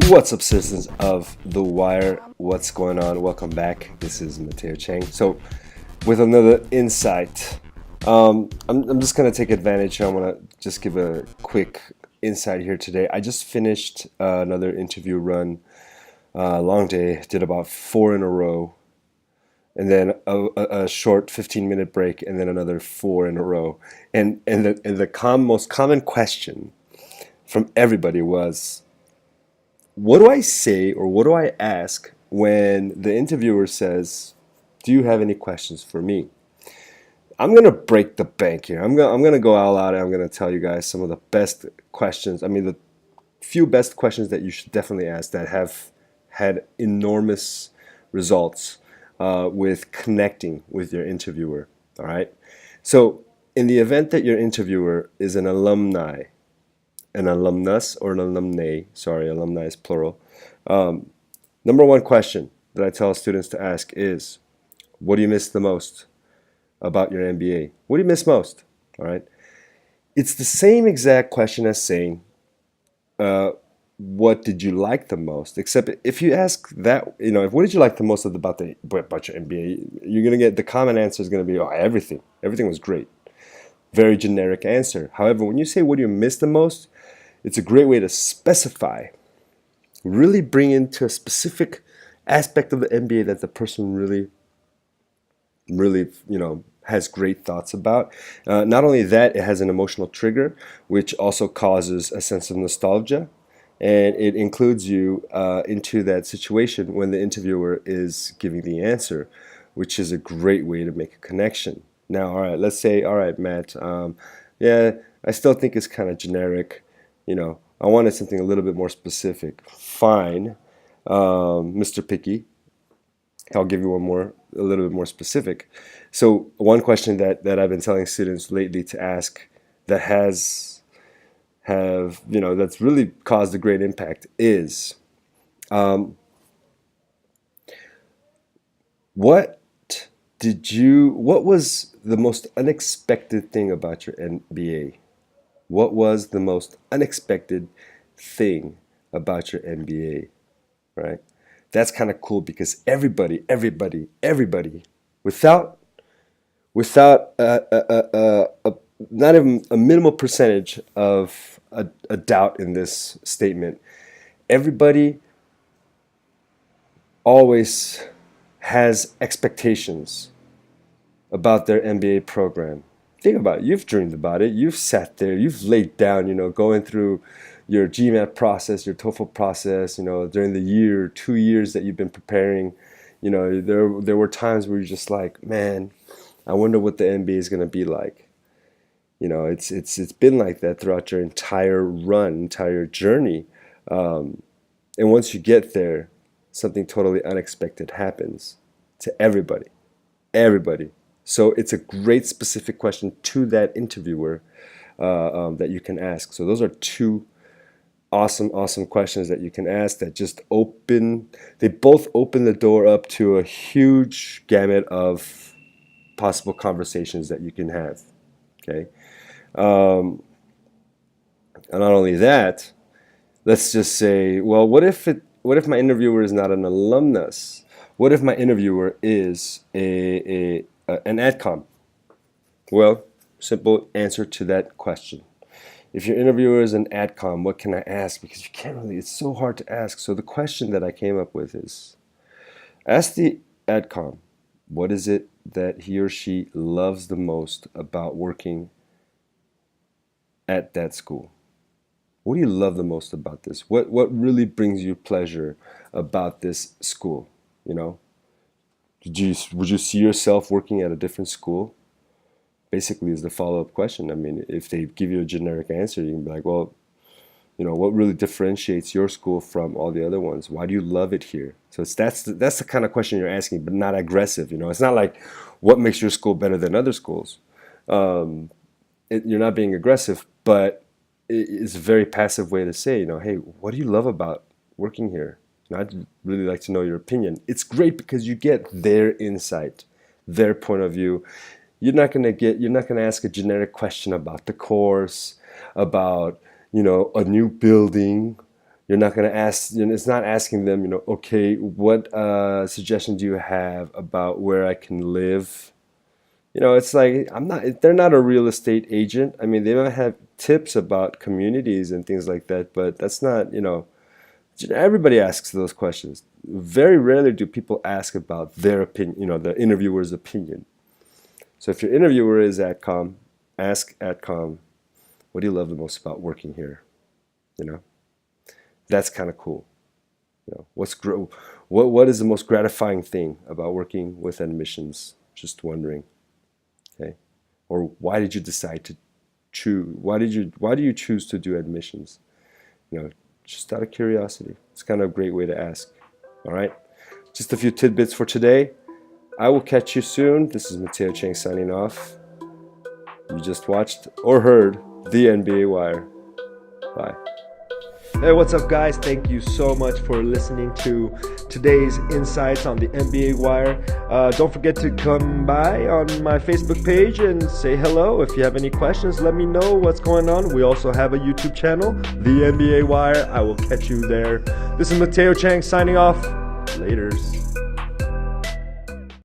What's up, citizens of The Wire? What's going on? Welcome back. This is Mateo Chang. So, with another insight, I'm just going to take advantage. I want to just give a quick insight here today. I just finished another interview run, long day, did about 4 in a row, and then a short 15-minute break, and then another 4 in a row. And the most common question from everybody was, what do I say or what do I ask when the interviewer says, do you have any questions for me? I'm going to break the bank here. I'm going to go all out and I'm going to tell you guys some of the best questions. The few best questions that you should definitely ask that have had enormous results with connecting with your interviewer. All right. So in the event that your interviewer is an alumni, an alumnus or an alumnae, sorry, alumni is plural. Number one question that I tell students to ask is, what do you miss the most about your MBA? What do you miss most? All right. It's the same exact question as saying, what did you like the most? Except if you ask that, what did you like the most about your MBA? You're going to get the common answer is going to be, oh, everything. Everything was great. Very generic answer. However, when you say, what do you miss the most? It's a great way to specify, really bring into a specific aspect of the MBA that the person really, has great thoughts about. Not only that, it has an emotional trigger, which also causes a sense of nostalgia. And it includes you into that situation when the interviewer is giving the answer, which is a great way to make a connection. Now, all right, let's say, all right, Matt, yeah, I still think it's kind of generic. I wanted something a little bit more specific. Fine, Mr. Picky. I'll give you a little bit more specific. So one question that I've been telling students lately to ask that that's really caused a great impact is, what was the most unexpected thing about your MBA? What was the most unexpected thing about your MBA, right? That's kind of cool because everybody, without not even a minimal percentage of a doubt in this statement, everybody always has expectations about their MBA program. Think about it. You've dreamed about it. You've sat there. You've laid down, going through your GMAT process, your TOEFL process, during the year, 2 years that you've been preparing. There were times where you're just like, man, I wonder what the MBA is going to be like. It's been like that throughout your entire run, entire journey. And once you get there, something totally unexpected happens to everybody. Everybody. So it's a great specific question to that interviewer that you can ask. So those are two awesome questions that you can ask that just they both open the door up to a huge gamut of possible conversations that you can have. Okay. And not only that, let's just say, well, what if my interviewer is not an alumnus? What if my interviewer is an AdCom? Well, simple answer to that question. If your interviewer is an AdCom, what can I ask? Because you can't really, it's so hard to ask. So the question that I came up with is, ask the AdCom, what is it that he or she loves the most about working at that school? What do you love the most about this? What really brings you pleasure about this school? Would you see yourself working at a different school? Basically is the follow-up question. If they give you a generic answer, you can be like, well, what really differentiates your school from all the other ones? Why do you love it here? So that's the kind of question you're asking, but not aggressive. It's not like what makes your school better than other schools. You're not being aggressive, but it's a very passive way to say, hey, what do you love about working here? I'd really like to know your opinion. It's great because you get their insight, their point of view. You're not going to ask a generic question about the course, about, a new building, You're not going to ask, it's not asking them, okay, what suggestion do you have about where I can live? It's like, they're not a real estate agent. I mean, they might have tips about communities and things like that, but that's not, everybody asks those questions. Very rarely do people ask about their opinion, the interviewer's opinion. So if your interviewer is AdCom, ask AdCom, what do you love the most about working here? That's kind of cool. What is the most gratifying thing about working with admissions? Just wondering. Okay, or why did you decide to choose? Why do you choose to do admissions? Just out of curiosity. It's kind of a great way to ask. All right, just a few tidbits for today. I will catch you soon. This is Mateo Chang signing off. You just watched or heard the MBA Wire. Bye. Hey, what's up, guys? Thank you so much for listening to today's insights on the MBA Wire. Don't forget to come by on my Facebook page and say hello. If you have any questions, let me know what's going on. We also have a YouTube channel, the MBA Wire. I will catch you there. This is Mateo Chang signing off. Laters.